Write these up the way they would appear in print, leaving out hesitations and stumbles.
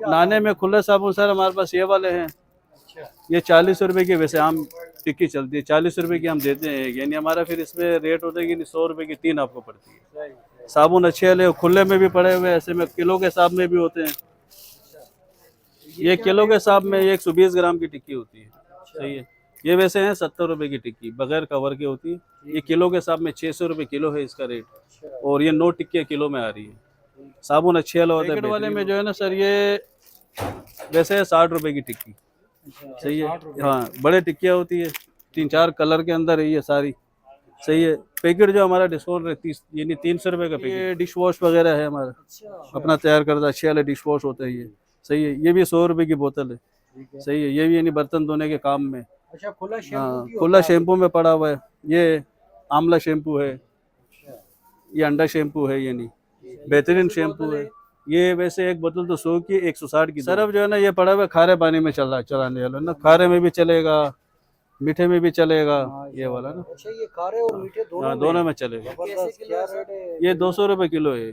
नाने में खुले साबुन सर हमारे पास ये वाले हैं। ये 40 रुपए की वैसे आम टिक्की चलती है, 40 रुपए की हम देते हैं, यानी हमारा फिर इसमें रेट होता है कि 100 रुपए की 3 आपको पड़ती है। साबुन अच्छे वाले खुले में भी पड़े हुए ऐसे में किलो के हिसाब में भी होते हैं। ये किलो के हिसाब में 120 ग्राम की टिक्की होती है। सही है। ये वैसे हैं 70 रुपए की टिक्की बगैर कवर की होती है। ये किलो के हिसाब में 600 रुपए किलो है इसका रेट, और ये 9 टिक्कियाँ किलो में आ रही है। साबुन अच्छे वाला होता है। पैकेट वाले में जो है ना सर ये वैसे है 60 रुपए की टिक्की। सही है। हाँ बड़े टिक्कियाँ होती है, 3-4 कलर के अंदर है ये सारी। सही है। पैकेट जो हमारा डिस्काउंट है 30 यानी 300 रुपए का पैकेट। ये डिश वॉश वगैरह है हमारा अपना तैयार करता अच्छे वाले डिश वॉश होते हैं ये। सही है। ये भी 100 रुपए की बोतल है। सही है। ये भी यानी बर्तन धोने के काम में। अच्छा खुला हाँ खुला शैम्पू में पड़ा हुआ है। ये आंवला शैम्पू है, ये अंडा शैम्पू है, यानी बेहतरीन शैम्पू है। ये वैसे एक बोतल तो 100 की 160 की। सरफ जो है ना ये पड़ा हुआ है खारे पानी में चल रहा है, चलाने वाला ना, खारे में भी चलेगा मीठे में भी चलेगा ये वाला ना। अच्छा ये खारे और मीठे दोनों हाँ दोनों में चलेगा। क्या रेट है? ये 200 रुपए किलो है।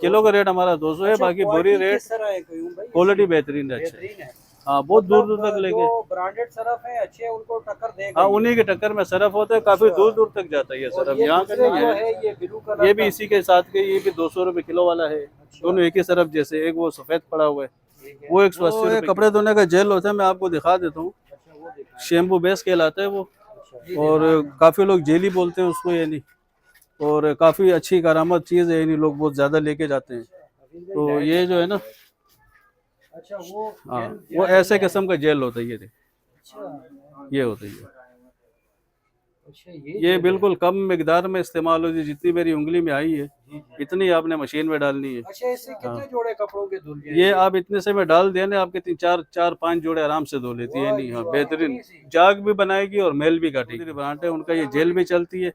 किलो का रेट हमारा 200 है, बाकी बोरी रेट क्वालिटी बेहतरीन है। अच्छा हाँ बहुत दूर दूर तक लेके ब्रांडेड सरफ है अच्छे हैं, उनको टक्कर देगा। हाँ उन्हीं के टक्कर में सरफ होता है, काफी दूर दूर तक जाता है ये सरफ। यहाँ का नहीं है, ये ब्लू कलर ये भी इसी के साथ के, ये भी 200 रुपए किलो वाला है। दोनों एक ही सरफ जैसे, एक वो सफेद पड़ा हुआ है वो 180 रुपए। कपड़े धोने का जेल होता है, मैं आपको दिखा देता हूँ। शैम्पू बेस कहलाता है वो, और काफी लोग जेली बोलते हैं उसको यानी, और काफी अच्छी करामत चीज है यानी, लोग बहुत ज्यादा लेके जाते हैं। तो ये जो है ना, अच्छा वो हाँ वो ऐसे किस्म का जेल होता है ये होता है। अच्छा ये बिल्कुल कम मिकदार में इस्तेमाल होती है, जितनी मेरी उंगली में आई है इतनी आपने मशीन में डालनी है। अच्छा इससे कितने जोड़े कपड़ों के धुल गए? ये आप इतने से में डाल देने आपके 3-4-5 जोड़े आराम से धो लेती है। नहीं हाँ बेहतरीन जाग भी बनाएगी और मेल भी काटेगी। बनाते उनका ये जेल भी चलती है।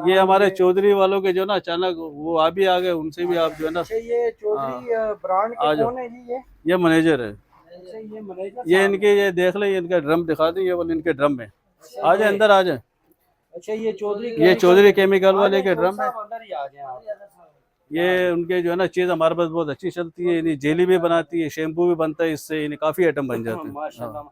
ये हमारे चौधरी वालों के जो ना अचानक वो आ गए, उनसे भी आप जो है ना। ये चौधरी ब्रांड के कौन है जी? ये मैनेजर है। अच्छा ये मैनेजर ये इनके, ये देख ले इनका ड्रम दिखा दें, ये वाले इनके ड्रम है। आ जाए अंदर आ जाए। अच्छा ये चौधरी केमिकल वाले के ड्रम है। अंदर ही आ जाए आप। ये उनके जो है ना चीज हमारे पास बहुत अच्छी चलती है, यानी जेली भी बनाती है, शैम्पू भी बनता है इससे, यानी काफी आइटम बन जाते हैं। माशाल्लाह।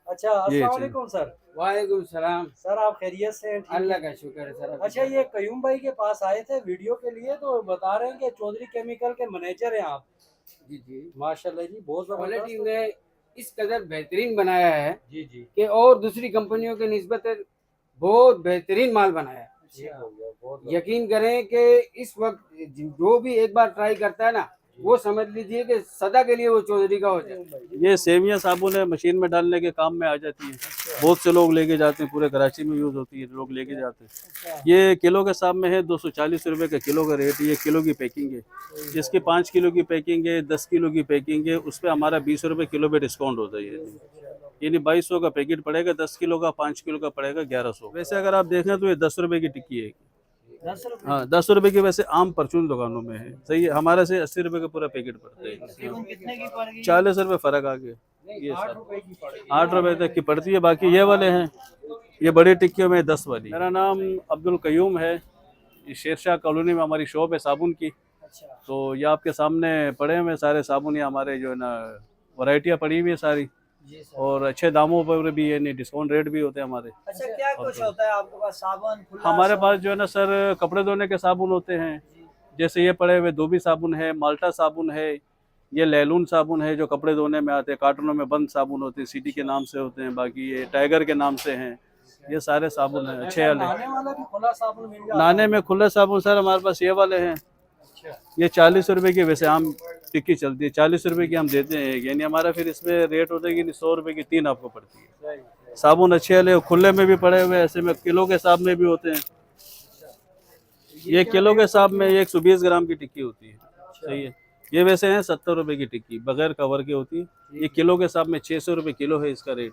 अच्छा अस्सलाम वालेकुम सर। वालेकुम सलाम। सर आप खैरियत से हैं? अल्लाह का शुक्र है सर। अच्छा ये कयूम भाई के पास आए थे वीडियो के लिए, तो बता रहे हैं कि चौधरी केमिकल के मैनेजर हैं आप। जी जी माशाल्लाह जी बहुत क्वालिटी जबरदस्त। में इस कदर बेहतरीन बनाया है जी जी कि और दूसरी कंपनियों के निस्बत बहुत बेहतरीन माल बनाया है। बहुत यकीन करें कि इस वक्त जो भी एक बार ट्राई करता है ना, वो समझ लीजिए कि सदा के लिए वो चौधरी का हो जाए। ये सेवियां साबुन है, मशीन में डालने के काम में आ जाती है। बहुत से लोग लेके जाते हैं, पूरे कराची में यूज होती है, लोग लेके जाते हैं। ये किलो के हिसाब में है 240 रुपए का किलो का रेट। ये किलो की पैकिंग है, जिसकी 5 किलो की पैकिंग है, 10 किलो की पैकिंग है, उस पर हमारा 20 रुपए किलो पे डिस्काउंट होता है। यानी 2200 का पैकेट पड़ेगा, 10 किलो का, 5 किलो का पड़ेगा 1100। वैसे अगर आप देखें तो ये 10 रुपए की टिक्की है। 10 रुपए। हाँ 10 रुपए की वैसे आम परचून दुकानों में है। सही है। हमारे से 80 रुपए का पूरा पैकेट पड़ता है। कितने की पड़ेगी? 40 रुपए फर्क आ गया। ये 8 रुपए की पड़ेगी। 8 रुपए तक की पड़ती है। बाकी ये वाले हैं, ये बड़ी टिक्कियों में 10 वाली। मेरा नाम अब्दुल कयूम है। ये शेरशाह कॉलोनी में हमारी शॉप है साबुन की। अच्छा तो ये आपके सामने पड़े हुए सारे साबुन, ये हमारे जो है ना वैरायटियाँ पड़ी हुई है सारी, जी सर। और अच्छे दामों पर भी है, नहीं डिस्काउंट रेट भी होते हैं हमारे। अच्छा क्या कुछ होता है आपके पास? साबुन खुला हमारे पास जो है ना सर कपड़े धोने के साबुन होते हैं, जैसे ये पड़े हुए धोबी साबुन है, माल्टा साबुन है, ये लैलून साबुन है जो कपड़े धोने में आते हैं, कार्टनों में बंद साबुन होते हैं, सिटी के नाम से होते हैं, बाकी ये टाइगर के नाम से हैं। ये सारे साबुन हैं अच्छे वाले। नहाने वाला भी खुला साबुन मिल जाता है? नहाने में खुले साबुन सर हमारे पास ये वाले हैं। ये 40 रुपए की वैसे आम टिक्की चलती है, 40 रुपए की हम देते हैं, यानी हमारा फिर इसमें रेट होता है कि 100 रुपए की 3 आपको पड़ती है। साबुन अच्छे वाले खुले में भी पड़े हुए ऐसे में किलो के हिसाब में भी होते हैं। ये किलो के हिसाब में 120 ग्राम की टिक्की होती है। सही है। ये वैसे हैं 70 रुपए की टिक्की बगैर कवर की होती है। ये किलो के हिसाब में 600 रुपए किलो है इसका रेट,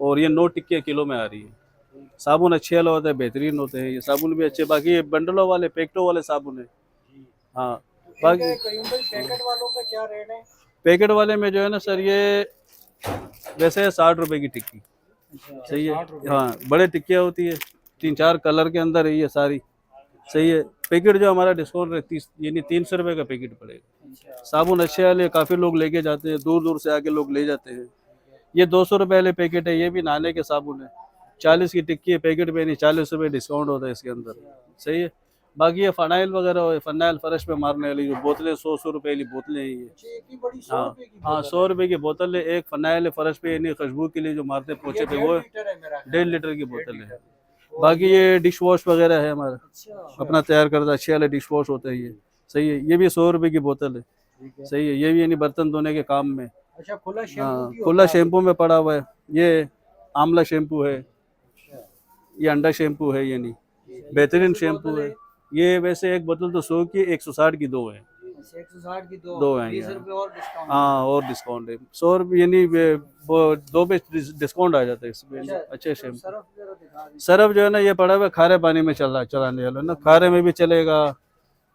और ये 9 टिक्कियाँ किलो में आ रही है। साबुन अच्छे वाला होता है, बेहतरीन होते हैं ये साबुन भी अच्छे। बाकी ये बंडलों वाले पैकेटों वाले साबुन है। हाँ बाकी पैकेट वालों का क्या रेट है? पैकेट वाले में जो है ना सर ये वैसे है 60 रुपए की टिक्की। सही है। हाँ बड़े टिक्कियाँ होती है, 3-4 कलर के अंदर है ये सारी। सही है। पैकेट जो हमारा डिस्काउंट है 30 यानी 300 रुपए का पैकेट पड़ेगा। साबुन अच्छे वाले काफ़ी लोग लेके जाते हैं, दूर दूर से आके लोग ले जाते हैं। ये 200 रुपये वाले पैकेट है, ये भी नहाने के साबुन है। 40 की टिक्की है पैकेट पे, नहीं 40 रुपये डिस्काउंट होता है इसके अंदर, सही है। बाकी ये फ़नाइल वगैरह, फ़नाइल फर्श पे मारने वाली जो बोतलें, 100 रुपये वाली बोतलें हैं ये। इतनी बड़ी 100 हाँ रुपए की हाँ, बोतल 100 रुपये की बोतल है। एक फ़नाइल है फर्श पे, यानी खुशबू के लिए जो मारते हैं है। पोछे ये पे, 1.5 वो लीटर है मेरा ख्याल। 1.5 लीटर की बोतल है। लीटर। बाकी ये डिश वॉश वगैरह है हमारा, अच्छा अपना तैयार करता अच्छे वाले डिश वॉश होते हैं ये, सही है। ये भी 100 रुपये की बोतल है, ठीक है। सही है। ये भी यानी बर्तन धोने के काम में। अच्छा खुला शैम्पू हाँ, भी होता खुला है? शैम्पू में पड़ा हुआ है। ये आंवला शैम्पू है, अच्छा। ये अंडा शैम्पू है, यानी बेहतरीन शैम्पू है। ये वैसे एक बोतल तो 100 की, 160 की 2 है। 160 की दो हैं 20 यहाँ। रुपए और डिस्काउंट। हाँ, और डिस्काउंट है 100 रुपये, यानी वो 2 पे डिस्काउंट आ जाता है इसमें, अच्छे शैम्पू। सरफ जरा दिखा दीजिए। सरफ जो है ना, ये पड़ा हुआ है खारे पानी में चलाने वाला ना, खारे में भी चलेगा,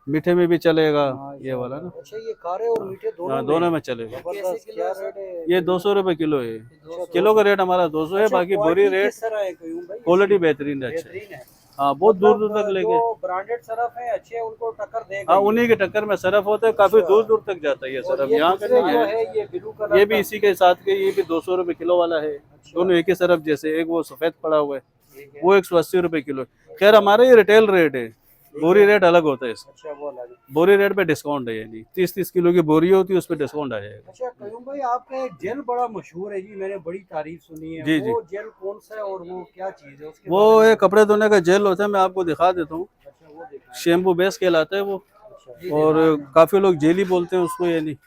मीठे में भी चलेगा, ये वाला ना। अच्छा ये खारे और मीठे दोनों हाँ, में दोनों है? में चलेगा। जबरदस्त। क्या रेट है? ये 200 रुपये किलो है। 200 किलो का रेट हमारा 200 है। अच्छा, बाकी बोरी क्वालिटी रेट, किस तरह है क्यों भाई? क्वालिटी बेहतरीन है, अच्छा है। बेहतरीन है। हाँ, बहुत दूर दूर मतलब तक लेके। जो ब्रांडेड सरफ है अच्छे उनको टक्कर देगा हाँ, ये। उन्हीं के टक्कर में सरफ होता है, काफी दूर दूर तक जाता है ये और सरफ, ये यहाँ का दूसरे नहीं जो है। है ये ब्लू कलर ये भी का। इसी के साथ के, ये भी 200 रुपये किलो वाला है। दोनों एक ही सरफ जैसे, एक वो सफेद पड़ा हुआ है, ठीक है। वो 180 रुपये किलो है। खैर हमारा ये रिटेल रेट है, बोरी रेट अलग होता है इसका। अच्छा वो अलग है। बोरी रेट पे डिस्काउंट है, यानी 30-30 किलो की बोरी होती है, उस पर डिस्काउंट आ जाएगा। अच्छा कयूम भाई आपका एक जेल बड़ा मशहूर है जी, मैंने बड़ी तारीफ सुनी है। जी, वो जेल कौन सा है और वो क्या चीज है उसके वो बारे में? एक कपड़े धोने का जेल होता है, मैं आपको दिखा देता हूँ। अच्छा वो दिखाएं। शैम्पू बेस कहलाता है वो, अच्छा और काफ़ी लोग जेली बोलते हैं उसको, यानी।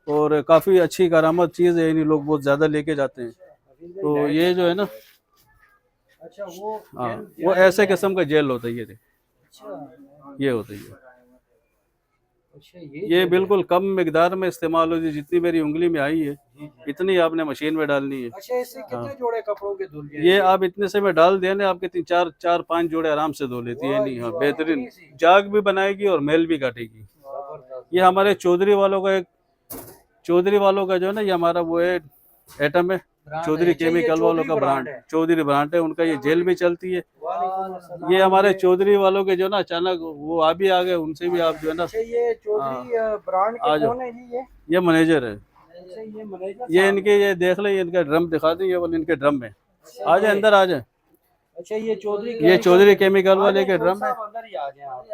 और काफ़ी अच्छी करामत चीज़ है, यानी लोग बहुत ज़्यादा लेके जाते हैं। तो ये जो है ना, अच्छा वो हाँ, जेल वो ऐसे किस्म का जेल होता है ये, अच्छा ये होता है ये। अच्छा ये जेल बिल्कुल कम मिकदार में इस्तेमाल होती है, जितनी मेरी उंगली में आई है इतनी आपने मशीन में डालनी है। अच्छा इससे कितने जोड़े कपड़ों के धुल जाएंगे? ये आप इतने से में डाल देने, आपके 3-4-5 जोड़े आराम से धो लेती है, नहीं। हाँ, बेहतरीन जाग भी बनाएगी और मेल भी काटेगी। जबरदस्त। ये हमारे चौधरी वालों का चौधरी वालों का जो है ना, ये हमारा वो है आइटम है, चौधरी अच्छा, ये केमिकल वालों चौधरी का ब्रांड ब्रांड, है। चौधरी ब्रांड है उनका। ये जेल भी चलती है। वालेकुम अस्सलाम। ये हमारे चौधरी वालों के जो ना, अचानक वो आ भी आ गए, उनसे भी आप जो है ना। अच्छा ये चौधरी ब्रांड आ के जाओ। कौन है जी ये? ये मैनेजर है, अच्छा ये मैनेजर ये साहब इनके, ये देख ले, ये इनका ड्रम दिखा दें, ये वाले इनके ड्रम है। अच्छा, आ जाए अंदर, आ जाए। अच्छा ये चौधरी ये चौधरी केमिकल वाले के आ जाए, ड्रम है। साहब अंदर ही आ जाए आप।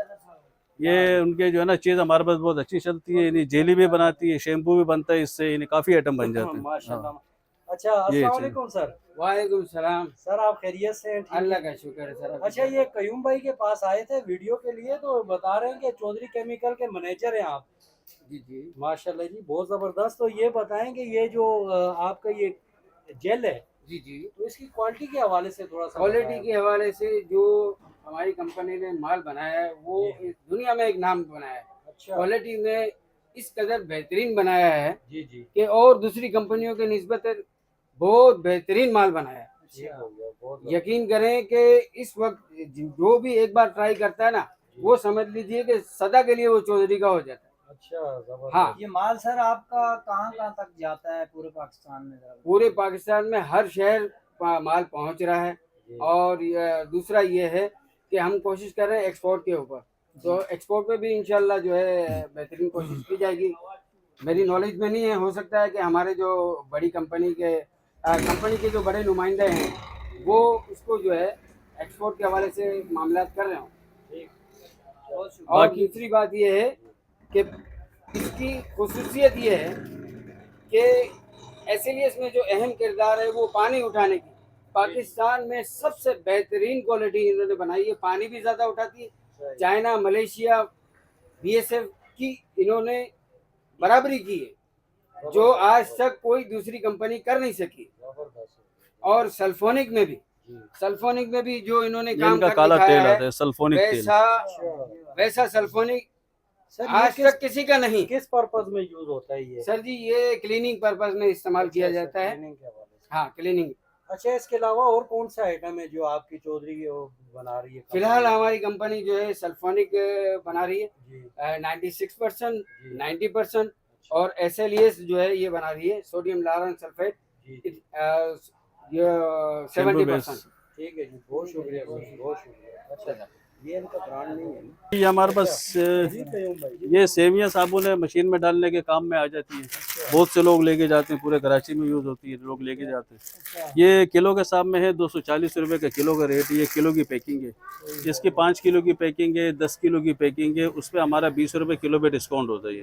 ये उनके जो है ना चीज़ हमारे पास बहुत अच्छी चलती है, यानी जेली भी बनाती है, शैम्पू भी बनता है इससे, यानी काफ़ी आइटम बन जाते हैं। माशाल्लाह। हाँ, अच्छा अस्सलाम वालेकुम सर। वालेकुम सलाम। सर आप खैरियत से हैं? ठीक है। अल्लाह का शुक्र है सर। अच्छा ये कयूम भाई के पास आए थे वीडियो के लिए, तो बता रहे हैं कि चौधरी केमिकल के मैनेजर हैं आप। जी जी माशाल्लाह जी बहुत ज़बरदस्त। तो ये बताएं कि ये जो आपका ये जेल है, जी जी तो इसकी क्वालिटी के हवाले से थोड़ा सा क्वालिटी बताएं। के हवाले से जो हमारी कंपनी ने माल बनाया है वो इस दुनिया में एक नाम बनाया है। अच्छा क्वालिटी में इस कदर बेहतरीन बनाया है जी जी कि और दूसरी कंपनियों के निस्बत बहुत बेहतरीन माल बनाया है। ठीक हो गया बहुत यकीन करें कि इस वक्त जो भी एक बार ट्राई करता है ना, वो समझ लीजिए कि सदा के लिए वो चौधरी का हो जाता है। अच्छा जबरदस्त। हाँ, ये माल सर आपका कहाँ तक जाता है पूरे पाकिस्तान में? पूरे पाकिस्तान में हर शहर माल पहुंच रहा है। और दूसरा ये है कि हम कोशिश कर रहे हैं एक्सपोर्ट के ऊपर, तो एक्सपोर्ट पे भी इंशाल्लाह जो है बेहतरीन कोशिश की जाएगी। मेरी नॉलेज में नहीं है, हो सकता है कि हमारे जो बड़ी कंपनी के जो बड़े नुमाइंदे हैं वो उसको जो है एक्सपोर्ट के हवाले से मामला कर रहे हों। और दूसरी बात ये है कि इसकी खुसूसियत ये है कि एसएलएस में जो अहम किरदार है वो पानी उठाने की, पाकिस्तान में सबसे बेहतरीन क्वालिटी इन्होंने बनाई है। पानी भी ज़्यादा उठाती है। चाइना, मलेशिया, बीएसएफ की इन्होंने बराबरी की है, जो आज तक कोई दूसरी कंपनी कर नहीं सकी। और सल्फोनिक में भी जो इन्होंने ये काम इनका कर काला दिखाया तेल आता है है, सल्फोनिक तेल। वैसा सल्फोनिक सर ये आज तक किसी का नहीं। किस पर्पज में यूज होता है ये? सर जी ये क्लीनिंग पर्पस में इस्तेमाल किया जाता है। क्लीनिंग के हवाले से। हाँ, क्लीनिंग। अच्छा इसके अलावा और कौन सा आइटम है जो आपकी चौधरी की वो बना रही है? फिलहाल हमारी कंपनी जो है सल्फोनिक बना रही है जी 96%, 90%। और SLES जो है ये बना रही है, सोडियम लारन सल्फेट, जी ये 70%। ठीक है जी बहुत शुक्रिया बहुत शुक्रिया। अच्छा ये इनका ब्रांड नहीं है ना? ये हमारे पास ये सेवियां साबुन है, मशीन में डालने के काम में आ जाती है। बहुत से लोग लेके जाते हैं, पूरे कराची में यूज़ होती है, लोग लेके जाते हैं। ये किलो के हिसाब में है, 240 रुपये का किलो का रेट। ये किलो की पैकिंग है। इसकी 5 किलो की पैकिंग है, 10 किलो की पैकिंग है। उस पर हमारा 20 रुपये किलो पे डिस्काउंट होता है।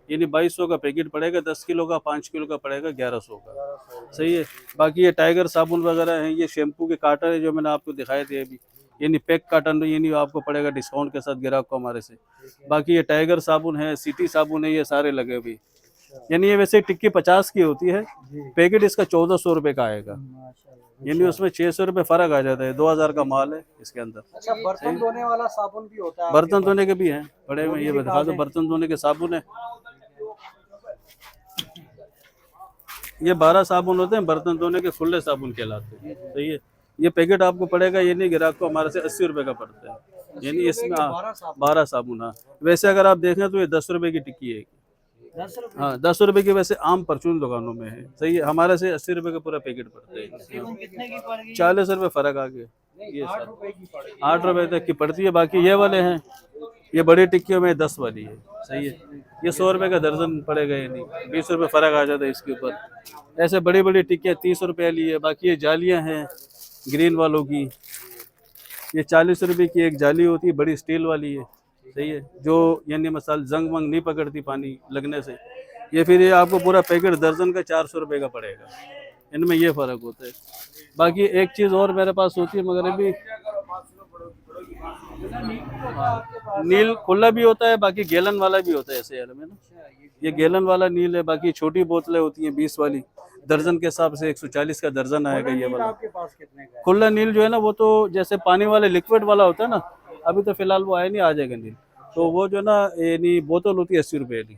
यानी 2200 का पैकेट पड़ेगा, 10 किलो का, 5 किलो का पड़ेगा 1100 का। सही है। बाकी ये टाइगर साबुन वगैरह हैं, ये शैम्पू के कार्टन है जो मैंने आपको दिखाए थे अभी, यानी पैक कार्टन, यानी आपको पड़ेगा डिस्काउंट के साथ ग्राहक को हमारे से। बाकी ये टाइगर साबुन है, सिटी साबुन है, ये सारे लगे हुए। यानी ये वैसे टिक्की 50 की होती है, पैकेट इसका 1400 रुपये का आएगा। यानी उसमें 600 रुपये फ़र्क आ जाता है। 2000 का माल है इसके अंदर। अच्छा, बर्तन धोने वाला साबुन भी होता है? बर्तन धोने के भी हैं बड़े में, ये बता दो, बर्तन धोने के साबुन है। ये 12 साबुन होते हैं, बर्तन धोने के खुले साबुन कहलाते हैं। सही है। ये पैकेट आपको पड़ेगा, ये नहीं ग्राहक को हमारे से 80 रुपये का पड़ता है। यानी इसमें 12 साबुन। हाँ, वैसे अगर आप देखें तो ये 10 रुपये की टिक्की है। 10 रुपए? हाँ, 10 रुपये की वैसे आम परचून दुकानों में है। सही है। हमारे से 80 रुपये का पूरा पैकेट पड़ता है। कितने की पड़ेगी? 40 रुपये फ़र्क आ गया। ये 8 रुपए की पड़ेगी। 8 रुपये तक की पड़ती है। बाकी ये वाले हैं, ये बड़ी टिक्कियों में 10 वाली है। सही है। ये 100 रुपये का दर्जन पड़ेगा, ये नहीं 20 रुपये फ़र्क आ जाता है इसके ऊपर। ऐसे बड़ी बड़ी टिक्कियाँ 30 रुपये वाली है। बाकी ये जालियाँ हैं ग्रीन वालों की, ये 40 रुपये की एक जाली होती है, बड़ी स्टील वाली है। सही है। जो यानी मसाल जंग वंग नहीं पकड़ती पानी लगने से। ये फिर ये आपको पूरा पैकेट दर्जन का 400 रुपये का पड़ेगा। इनमें ये फ़र्क होता है। बाकी एक चीज़ और मेरे पास होती है मगर अभी नील खुला भी होता है, बाकी गैलन वाला भी होता है ऐसे यार में ना। ये गैलन वाला नील है। बाकी छोटी बोतलें होती हैं 20 वाली, दर्जन के हिसाब से 140 का दर्जन आएगा ये वाला। आपके पास कितने का है? खुला नील जो है ना, वो तो जैसे पानी वाले लिक्विड वाला होता है ना, अभी तो फिलहाल वो आया नहीं, आ जाएगा नील। तो वो जो ना यानी बोतल होती है 80 रुपये की,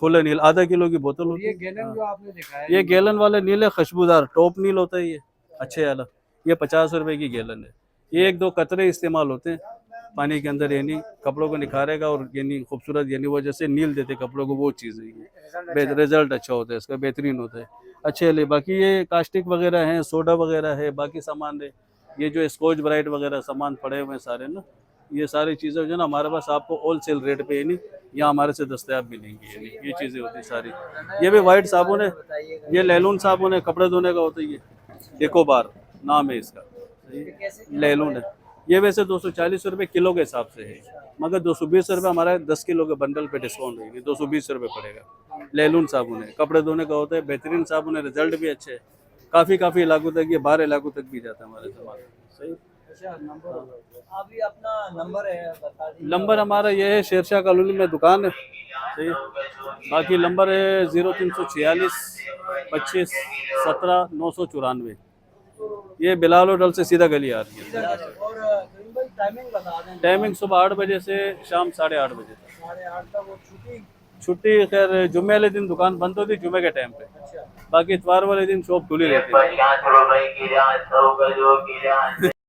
खुला नील आधा किलो की बोतल होती ये है। गैलन जो आपने दिखाया ये गैलन वाला नील है, खुशबूदार टॉप नील होता है ये, अच्छे वाला। ये 50 रुपये की गैलन है। ये 1-2 कतरे इस्तेमाल होते हैं पानी के अंदर, यानी कपड़ों को निखारेगा और यानी खूबसूरत, यानी वो जैसे नील देते कपड़ों को, वो चीज़ है ये। रिजल्ट अच्छा होता है इसका, बेहतरीन होता है, अच्छे ले। बाकी ये कास्टिक वगैरह हैं, सोडा वगैरह है, बाकी सामान है। ये जो स्कॉच ब्राइट वगैरह सामान पड़े हुए हैं सारे ना, ये सारी चीज़ें जो है ना हमारे पास आपको होल सेल रेट पे यानी यहाँ हमारे से दस्तयाब मिलेंगी। यानी ये चीज़ें होती हैं सारी। ये भी वाइट साबुन है, ये लैलून साबुन है, कपड़े धोने का होता है ये, एकोबार नाम है इसका। लैलून है। ये वैसे 240 रुपये किलो के हिसाब से है, मगर 220 रुपये हमारा 10 किलो के बंडल पे डिस्काउंट है, 220 रुपये पड़ेगा। लैलून साबुन है, कपड़े धोने का होता है, बेहतरीन साबुन है, रिजल्ट भी अच्छे है। काफ़ी इलाकों तक, ये 12 इलाकों तक भी जाता है हमारे सामान। सही। अभी अपना नंबर है बता दीजिए। नंबर हमारा ये है, शेरशाह कॉलोनी में दुकान है। सही। बाकी नंबर है 0346 25 17 994। ये बिलाल होटल से सीधा गली आ रही है। और करीम भाई टाइमिंग बता दें। टाइमिंग सुबह 8 बजे से शाम 8:30 बजे तक। 8:30 तक। वो छुट्टी खैर जुम्मे वाले दिन दुकान बंद होती है, जुम्मे के टाइम पे। बाकी इतवार वाले दिन शॉप खुली रहती है।